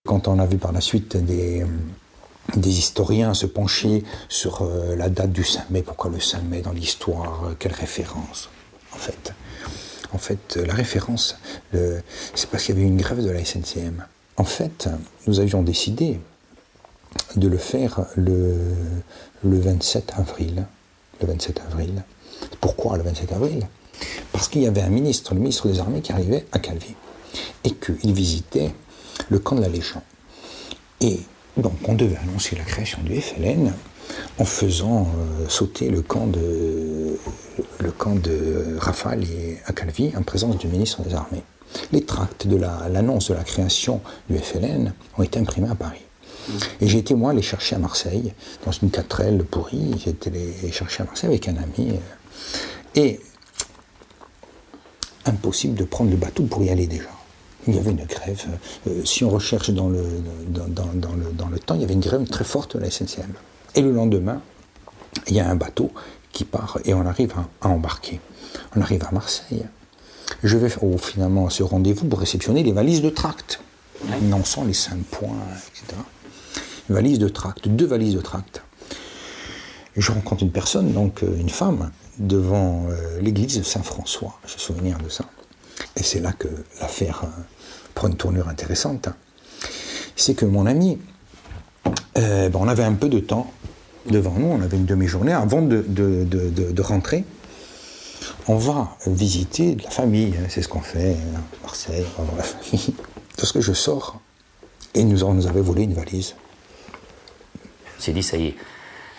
Quand on a vu par la suite des historiens se pencher sur la date du 5 mai, pourquoi le 5 mai dans l'histoire, quelle référence en fait, la référence, c'est parce qu'il y avait une grève de la SNCM. En fait, nous avions décidé de le faire le 27 avril. Le 27 avril. Pourquoi le 27 avril ? Parce qu'il y avait un ministre, le ministre des Armées, qui arrivait à Calvi et qu'il visitait le camp de la Légion. Et donc on devait annoncer la création du FLN en faisant sauter le camp de Rafale à Calvi en présence du ministre des Armées. Les tracts de l'annonce de la création du FLN ont été imprimés à Paris. Et j'ai été, moi, les chercher à Marseille, dans une 4L pourrie. J'ai été les chercher à Marseille avec un ami. Et impossible de prendre le bateau pour y aller déjà. Il y avait une grève. Si on recherche dans le temps, il y avait une grève très forte de la SNCM. Et le lendemain, il y a un bateau qui part et on arrive à embarquer. On arrive à Marseille. Je vais finalement à ce rendez-vous pour réceptionner les valises de tracts. Annonçant les 5 points, etc. Une valise de tracts, 2 valises de tracts. Et je rencontre une personne, donc une femme, devant l'église de Saint-François. J'ai souvenir de ça. Et c'est là que l'affaire prend une tournure intéressante. C'est que mon ami, on avait un peu de temps devant nous, on avait une demi-journée. Avant de rentrer, on va visiter de la famille. C'est ce qu'on fait à Marseille, on va voir la famille. Lorsque je sors, et nous avait volé une valise. On s'est dit, ça y est,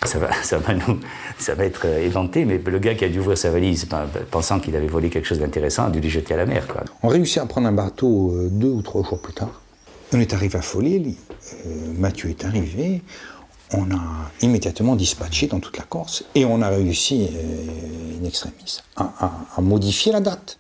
ça va être éventé, mais le gars qui a dû ouvrir sa valise, pensant qu'il avait volé quelque chose d'intéressant, a dû les jeter à la mer, quoi. On réussit à prendre un bateau 2 ou 3 jours plus tard. On est arrivé à Follil, Mathieu est arrivé, on a immédiatement dispatché dans toute la Corse, et on a réussi, in extremis, à modifier la date.